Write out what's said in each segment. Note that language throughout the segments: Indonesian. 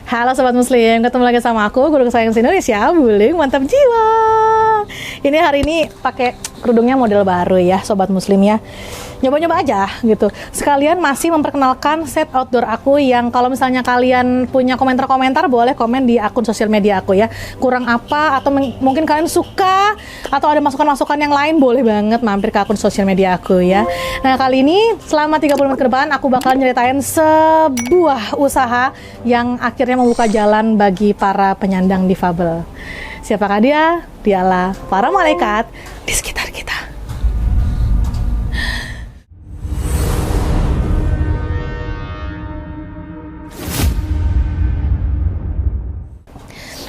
Halo Sobat Muslim, ketemu lagi sama aku, Guru Kesayangan Indonesia, Wuling Mantap Jiwa. Ini hari ini pakai kerudungnya model baru ya Sobat Muslim ya. Nyoba-nyoba aja gitu. Sekalian masih memperkenalkan set outdoor aku yang kalau misalnya kalian punya komentar-komentar boleh komen di akun sosial media aku ya. Kurang apa atau mungkin kalian suka atau ada masukan-masukan yang lain boleh banget mampir ke akun sosial media aku ya. Nah, kali ini selama 30 menit ke depan aku bakal nyeritain sebuah usaha yang akhirnya membuka jalan bagi para penyandang difabel. Siapakah dia? Dialah para malaikat di sekitar kita.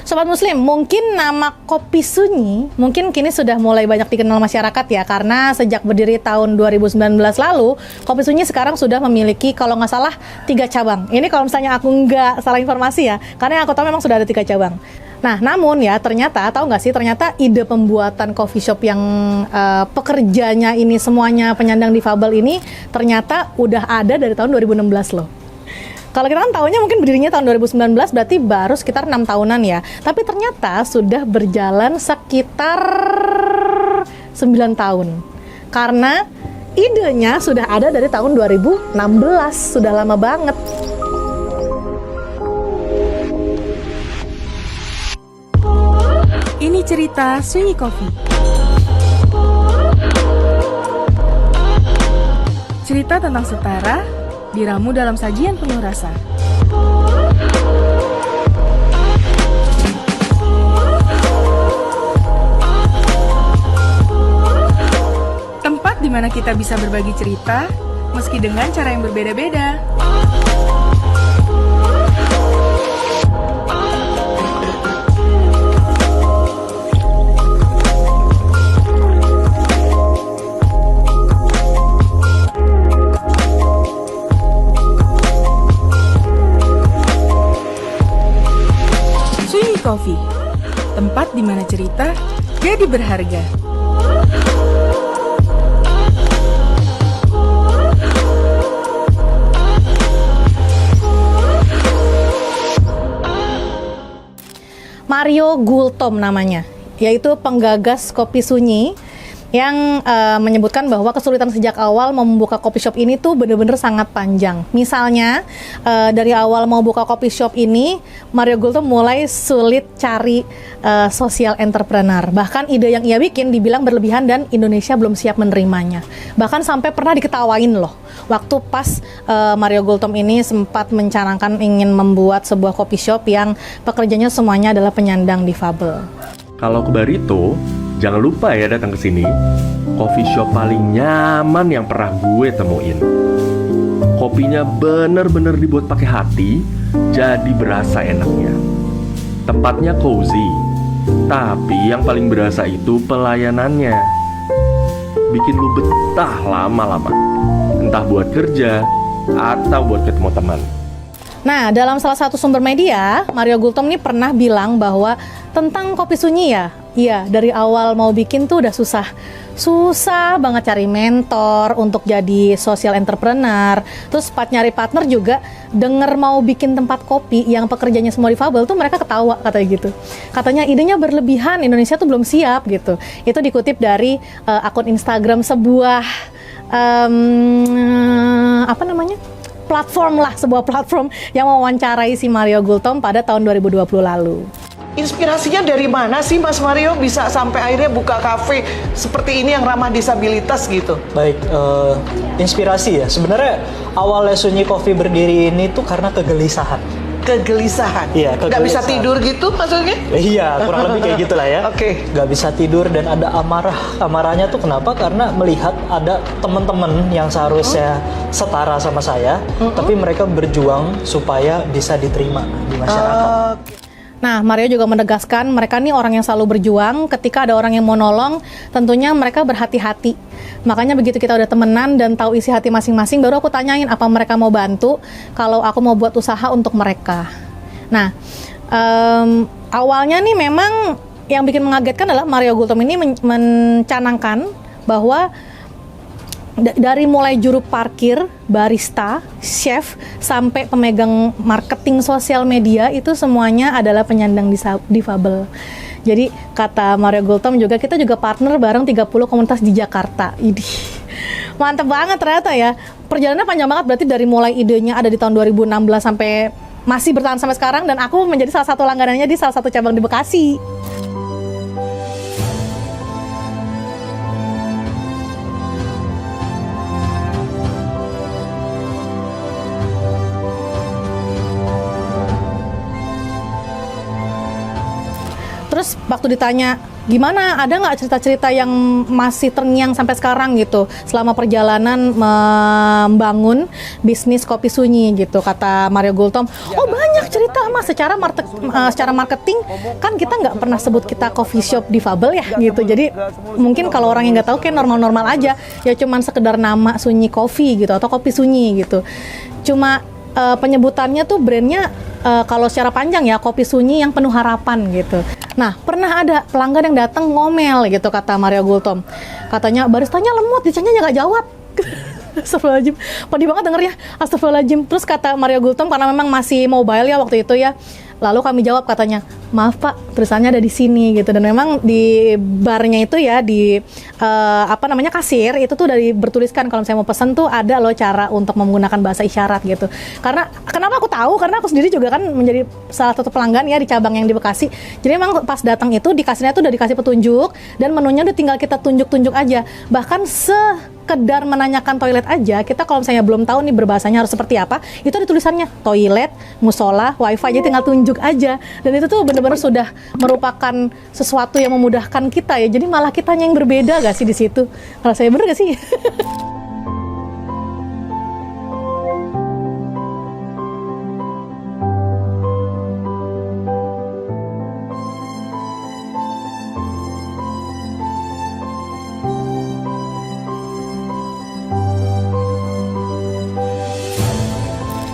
Sobat Muslim, mungkin nama Kopi Sunyi mungkin kini sudah mulai banyak dikenal masyarakat ya, karena sejak berdiri tahun 2019 lalu, Kopi Sunyi sekarang sudah memiliki kalau nggak salah 3 cabang. Ini kalau misalnya aku nggak salah informasi ya, karena yang aku tahu memang sudah ada 3 cabang. Nah, namun ya ternyata, tahu nggak sih, ternyata ide pembuatan coffee shop yang pekerjanya ini semuanya penyandang difabel ini ternyata udah ada dari tahun 2016 loh. Kalau kita kan tahunya mungkin berdirinya tahun 2019, berarti baru sekitar 6 tahunan ya. Tapi ternyata sudah berjalan sekitar 9 tahun. Karena idenya sudah ada dari tahun 2016, sudah lama banget. Ini cerita Sunyi Coffee. Cerita tentang setara diramu dalam sajian penuh rasa. Tempat di mana kita bisa berbagi cerita, meski dengan cara yang berbeda-beda. Coffee, tempat di mana cerita jadi berharga. Mario Gultom namanya, yaitu penggagas Kopi Sunyi yang menyebutkan bahwa kesulitan sejak awal membuka coffee shop ini tuh bener-bener sangat panjang. Misalnya dari awal mau buka coffee shop ini, Mario Gultom mulai sulit cari social entrepreneur. Bahkan ide yang ia bikin dibilang berlebihan dan Indonesia belum siap menerimanya. Bahkan sampai pernah diketawain loh, waktu pas Mario Gultom ini sempat mencanangkan ingin membuat sebuah coffee shop yang pekerjanya semuanya adalah penyandang difabel. Kalau ke Barito, jangan lupa ya datang ke sini. Coffee shop paling nyaman yang pernah gue temuin. Kopinya bener-bener dibuat pakai hati, jadi berasa enaknya. Tempatnya cozy, tapi yang paling berasa itu pelayanannya. Bikin lu betah lama-lama, entah buat kerja atau buat ketemu teman. Nah, dalam salah satu sumber media, Mario Gultom ini pernah bilang bahwa tentang Kopi Sunyi ya, iya dari awal mau bikin tuh udah susah banget cari mentor untuk jadi social entrepreneur. Terus nyari partner juga, denger mau bikin tempat kopi yang pekerjanya semua difabel tuh mereka ketawa katanya gitu. Katanya idenya berlebihan, Indonesia tuh belum siap gitu. Itu dikutip dari akun Instagram sebuah sebuah platform yang mewawancarai si Mario Gultom pada tahun 2020 lalu. Inspirasinya dari mana sih Mas Mario bisa sampai akhirnya buka kafe seperti ini yang ramah disabilitas gitu? Baik, inspirasi ya. Sebenarnya awalnya Sunyi Coffee berdiri ini tuh karena kegelisahan. Kegelisahan? Iya, kegelisahan. Gak bisa tidur gitu maksudnya? Iya, kurang lebih kayak gitulah ya. Oke. Gak bisa tidur dan ada amarah. Amarahnya tuh kenapa? Karena melihat ada teman-teman yang seharusnya setara sama saya, tapi mereka berjuang supaya bisa diterima di masyarakat. Nah, Mario juga menegaskan mereka nih orang yang selalu berjuang. Ketika ada orang yang mau nolong, tentunya mereka berhati-hati. Makanya begitu kita udah temenan dan tahu isi hati masing-masing, baru aku tanyain apa mereka mau bantu kalau aku mau buat usaha untuk mereka. Nah, awalnya nih memang yang bikin mengagetkan adalah Mario Gultom ini mencanangkan bahwa Dari mulai juru parkir, barista, chef, sampai pemegang marketing sosial media itu semuanya adalah penyandang difabel. Jadi kata Mario Gultom juga, kita juga partner bareng 30 komunitas di Jakarta. Idih, mantep banget ternyata ya. Perjalanannya panjang banget, berarti dari mulai idenya ada di tahun 2016 sampai masih bertahan sampai sekarang, dan aku menjadi salah satu langganannya di salah satu cabang di Bekasi. Terus waktu ditanya, gimana, ada nggak cerita-cerita yang masih terngiang sampai sekarang gitu selama perjalanan membangun bisnis Kopi Sunyi gitu, kata Mario Gultom. Oh banyak cerita mas, secara marketing kan kita nggak pernah sebut kita coffee shop difabel ya gitu. Jadi mungkin kalau orang yang nggak tahu kayak normal-normal aja, ya cuman sekedar nama Sunyi Coffee gitu atau Kopi Sunyi gitu. Cuma penyebutannya tuh brandnya kalau secara panjang ya Kopi Sunyi yang penuh harapan gitu. Nah, pernah ada pelanggan yang datang ngomel gitu, kata Mario Gultom. Katanya baristanya lemot, dicanya nggak jawab. Astagfirullahaladzim, pedih banget dengernya. Astagfirullahaladzim. Terus kata Mario Gultom, karena memang masih mobile ya waktu itu ya, lalu kami jawab, katanya, maaf pak, tulisannya ada di sini gitu. Dan memang di barnya itu ya, di kasir itu tuh dari bertuliskan kalau saya mau pesen tuh ada loh cara untuk menggunakan bahasa isyarat gitu. Karena kenapa aku tahu? Karena aku sendiri juga kan menjadi salah satu pelanggan ya di cabang yang di Bekasi. Jadi memang pas datang itu di kasirnya tuh udah dikasih petunjuk, dan menunya udah tinggal kita tunjuk-tunjuk aja. Bahkan sekedar menanyakan toilet aja, kita kalau misalnya belum tahu nih berbahasanya harus seperti apa, itu ada tulisannya toilet, musola, wifi, jadi tinggal tunjuk aja. Dan itu tuh benar-benar sudah merupakan sesuatu yang memudahkan kita ya. Jadi malah kitanya yang berbeda gak sih di situ? Kalau saya bener gak sih?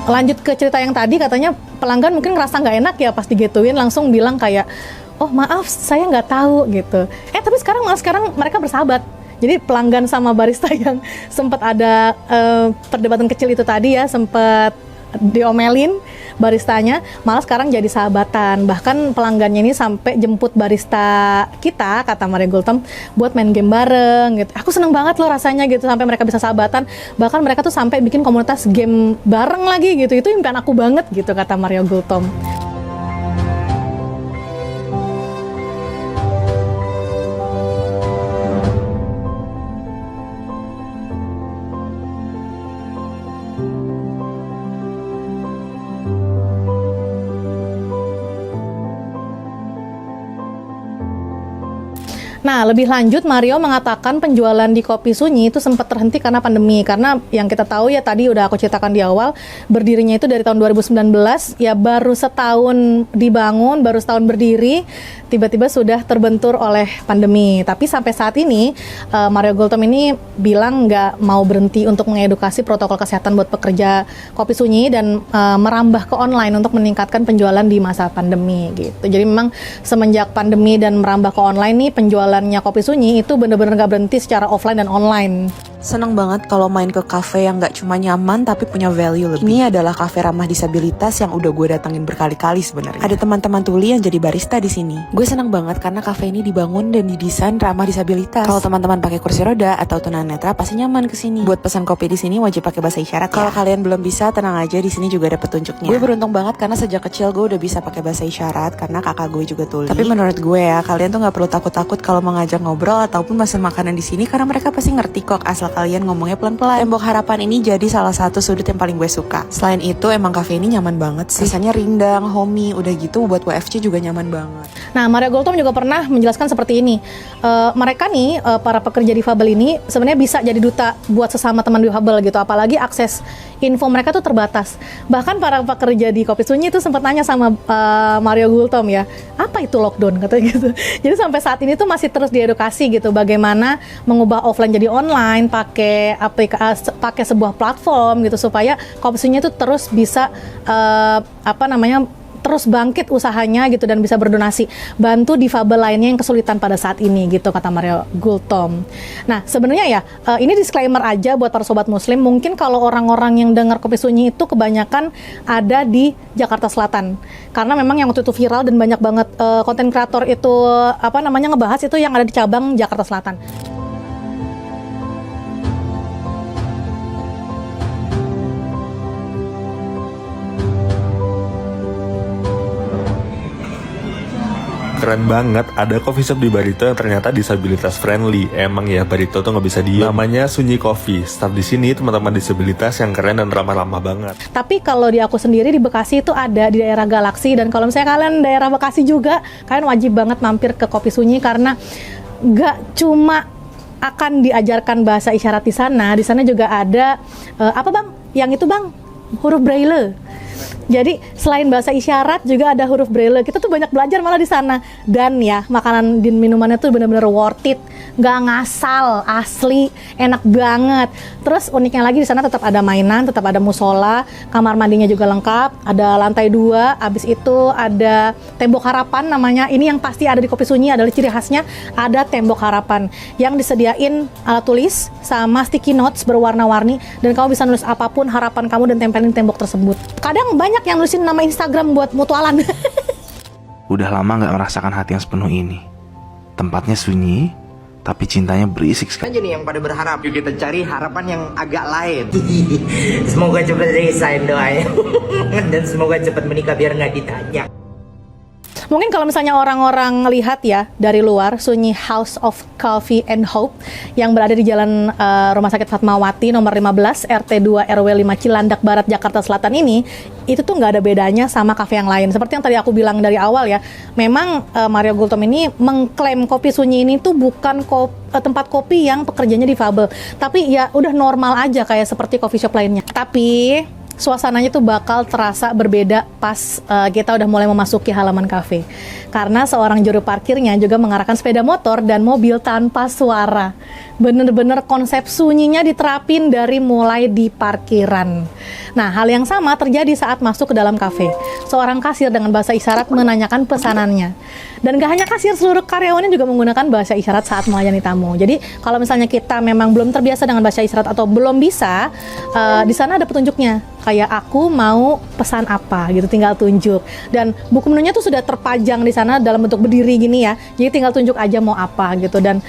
Lanjut ke cerita yang tadi, katanya pelanggan mungkin ngerasa nggak enak ya pas digituin, langsung bilang kayak, oh maaf saya nggak tahu gitu. Tapi sekarang mereka bersahabat. Jadi pelanggan sama barista yang sempat ada perdebatan kecil itu tadi ya, sempat diomelin baristanya, malah sekarang jadi sahabatan. Bahkan pelanggannya ini sampai jemput barista kita, kata Mario Gultom, buat main game bareng gitu. Aku seneng banget loh rasanya gitu, sampai mereka bisa sahabatan. Bahkan mereka tuh sampai bikin komunitas game bareng lagi gitu. Itu impian aku banget gitu, kata Mario Gultom. Nah, lebih lanjut Mario mengatakan penjualan di Kopi Sunyi itu sempat terhenti karena pandemi. Karena yang kita tahu ya tadi udah aku ceritakan di awal, berdirinya itu dari tahun 2019, ya baru setahun dibangun, baru setahun berdiri, tiba-tiba sudah terbentur oleh pandemi. Tapi sampai saat ini Mario Gultom ini bilang nggak mau berhenti untuk mengedukasi protokol kesehatan buat pekerja Kopi Sunyi dan merambah ke online untuk meningkatkan penjualan di masa pandemi gitu. Jadi memang semenjak pandemi dan merambah ke online nih, penjualannya Kopi Sunyi itu benar-benar nggak berhenti secara offline dan online. Seneng banget kalau main ke kafe yang gak cuma nyaman tapi punya value lebih. Ini adalah kafe ramah disabilitas yang udah gue datengin berkali-kali sebenarnya. Ada teman-teman tuli yang jadi barista di sini. Gue seneng banget karena kafe ini dibangun dan didesain ramah disabilitas. Kalau teman-teman pakai kursi roda atau tunanetra pasti nyaman ke sini. Buat pesan kopi di sini wajib pakai bahasa isyarat. Kalau kalian belum bisa, tenang aja, di sini juga ada petunjuknya. Gue beruntung banget karena sejak kecil gue udah bisa pakai bahasa isyarat karena kakak gue juga tuli. Tapi menurut gue ya, kalian tuh nggak perlu takut-takut kalau mau ngajak ngobrol ataupun pesan makanan di sini karena mereka pasti ngerti kok asal kalian ngomongnya pelan-pelan. Tembok Harapan ini jadi salah satu sudut yang paling gue suka. Selain itu emang kafe ini nyaman banget sih. Rasanya rindang, homey, udah gitu buat WFC juga nyaman banget. Nah, Mario Gultom juga pernah menjelaskan seperti ini. Mereka nih, para pekerja difabel ini sebenarnya bisa jadi duta buat sesama teman difabel gitu. Apalagi akses info mereka tuh terbatas. Bahkan para pekerja di Kopi Sunyi itu sempat nanya sama Mario Gultom ya, apa itu lockdown katanya gitu. Jadi sampai saat ini tuh masih terus diedukasi gitu, bagaimana mengubah offline jadi online, pakai sebuah platform gitu supaya Kopi Sunyi itu terus bisa terus bangkit usahanya gitu dan bisa berdonasi, bantu difabel lainnya yang kesulitan pada saat ini gitu, kata Mario Gultom. Nah sebenarnya ya ini disclaimer aja buat para sobat muslim, mungkin kalau orang-orang yang dengar Kopi Sunyi itu kebanyakan ada di Jakarta Selatan, karena memang yang waktu itu viral dan banyak banget konten kreator itu ngebahas itu yang ada di cabang Jakarta Selatan. Keren banget, ada coffee shop di Barito yang ternyata disabilitas friendly. Emang ya, Barito tuh nggak bisa diem. Namanya Sunyi Coffee. Staff di sini teman-teman disabilitas yang keren dan ramah-ramah banget. Tapi kalau di aku sendiri di Bekasi itu ada di daerah Galaksi, dan kalau misalnya kalian daerah Bekasi juga, kalian wajib banget mampir ke Kopi Sunyi karena nggak cuma akan diajarkan bahasa isyarat di sana juga ada apa bang? Yang itu bang, huruf braille. Jadi selain bahasa isyarat juga ada huruf braille. Kita tuh banyak belajar malah di sana. Dan ya makanan dan minumannya tuh bener-bener worth it, nggak ngasal, asli, enak banget. Terus uniknya lagi di sana tetap ada mainan, tetap ada musola, kamar mandinya juga lengkap, ada lantai 2. Abis itu ada tembok harapan namanya. Ini yang pasti ada di Kopi Sunyi, adalah ciri khasnya ada tembok harapan yang disediain alat tulis sama sticky notes berwarna-warni, dan kamu bisa nulis apapun harapan kamu dan tempelin di tembok tersebut. Kadang banyak yang nulisin nama Instagram buat mutualan. Udah lama gak merasakan hati yang sepenuh ini. Tempatnya sunyi, tapi cintanya berisik sekali. Aja nih yang pada berharap, yuk kita cari harapan yang agak lain. Semoga cepat resign doanya. Dan semoga cepat menikah biar nggak ditanya. Mungkin kalau misalnya orang-orang lihat ya dari luar, Sunyi House of Coffee and Hope yang berada di Jalan Rumah Sakit Fatmawati nomor 15 RT 2 RW 5 Cilandak Barat Jakarta Selatan ini, itu tuh nggak ada bedanya sama kafe yang lain. Seperti yang tadi aku bilang dari awal ya, memang Mario Gultom ini mengklaim Kopi Sunyi ini tuh bukan tempat kopi yang pekerjanya difabel, tapi ya udah normal aja kayak seperti coffee shop lainnya. Tapi suasananya tuh bakal terasa berbeda pas kita udah mulai memasuki halaman kafe, karena seorang juru parkirnya juga mengarahkan sepeda motor dan mobil tanpa suara. Bener-bener konsep sunyinya diterapin dari mulai di parkiran. Nah, hal yang sama terjadi saat masuk ke dalam kafe. Seorang kasir dengan bahasa isyarat menanyakan pesanannya. Dan gak hanya kasir, seluruh karyawannya juga menggunakan bahasa isyarat saat melayani tamu. Jadi kalau misalnya kita memang belum terbiasa dengan bahasa isyarat atau belum bisa, di sana ada petunjuknya. Kayak aku mau pesan apa gitu, tinggal tunjuk. Dan buku menunya tuh sudah terpajang di sana dalam bentuk berdiri gini ya. Jadi tinggal tunjuk aja mau apa gitu. Dan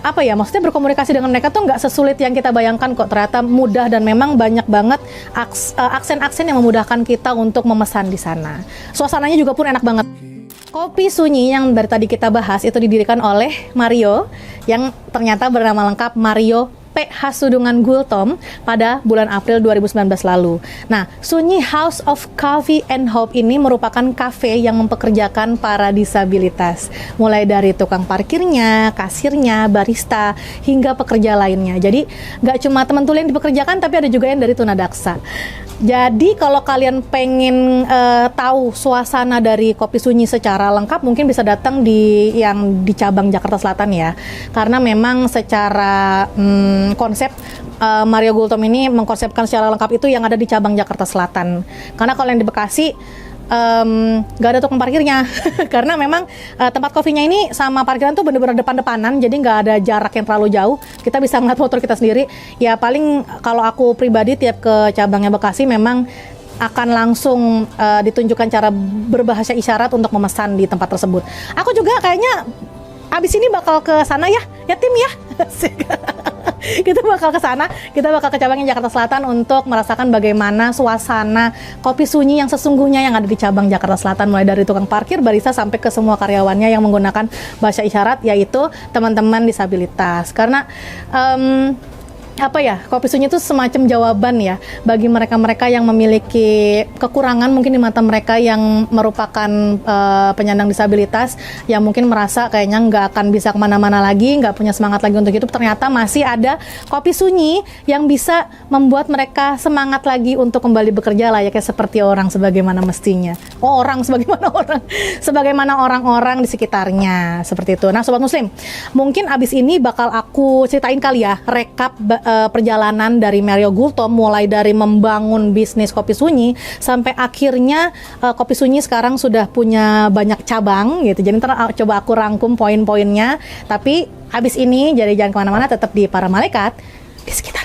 apa ya, maksudnya berkomunikasi dengan mereka tuh nggak sesulit yang kita bayangkan kok. Ternyata mudah dan memang banyak banget aksen-aksen yang memudahkan kita untuk memesan di sana. Suasananya juga pun enak banget. Kopi Sunyi yang dari tadi kita bahas itu didirikan oleh Mario yang ternyata bernama lengkap Mario P. Hasudungan Gultom pada bulan April 2019 lalu. Nah, Sunyi House of Coffee and Hope ini merupakan kafe yang mempekerjakan para disabilitas, mulai dari tukang parkirnya, kasirnya, barista, hingga pekerja lainnya. Jadi nggak cuma teman tuli yang dipekerjakan, tapi ada juga yang dari tunadaksa. Jadi kalau kalian pengen tahu suasana dari Kopi Sunyi secara lengkap, mungkin bisa datang di cabang Jakarta Selatan ya, karena memang secara konsep Mario Gultom ini mengkonsepkan secara lengkap itu yang ada di cabang Jakarta Selatan. Karena kalau yang di Bekasi nggak ada tukang parkirnya karena memang tempat kopinya ini sama parkiran tuh bener-bener depan-depanan, jadi nggak ada jarak yang terlalu jauh, kita bisa ngeliat motor kita sendiri. Ya paling kalau aku pribadi tiap ke cabangnya Bekasi memang akan langsung ditunjukkan cara berbahasa isyarat untuk memesan di tempat tersebut. Aku juga kayaknya abis ini bakal ke sana ya tim ya. Kita bakal ke sana, kita bakal ke cabangnya Jakarta Selatan untuk merasakan bagaimana suasana Kopi Sunyi yang sesungguhnya yang ada di cabang Jakarta Selatan, mulai dari tukang parkir, barista, sampai ke semua karyawannya yang menggunakan bahasa isyarat, yaitu teman-teman disabilitas. Karena Kopi Sunyi itu semacam jawaban ya bagi mereka-mereka yang memiliki kekurangan mungkin di mata mereka yang merupakan penyandang disabilitas, yang mungkin merasa kayaknya nggak akan bisa kemana-mana lagi, nggak punya semangat lagi untuk hidup. Ternyata masih ada Kopi Sunyi yang bisa membuat mereka semangat lagi untuk kembali bekerja layaknya seperti orang sebagaimana mestinya. Sebagaimana orang-orang di sekitarnya, seperti itu. Nah, Sobat Muslim, mungkin abis ini bakal aku ceritain kali ya rekap perjalanan dari Mario Gultom, mulai dari membangun bisnis Kopi Sunyi sampai akhirnya Kopi Sunyi sekarang sudah punya banyak cabang gitu. Jadi ntar coba aku rangkum poin-poinnya. Tapi abis ini jadi jangan kemana-mana, tetap di Para Malaikat di sekitar.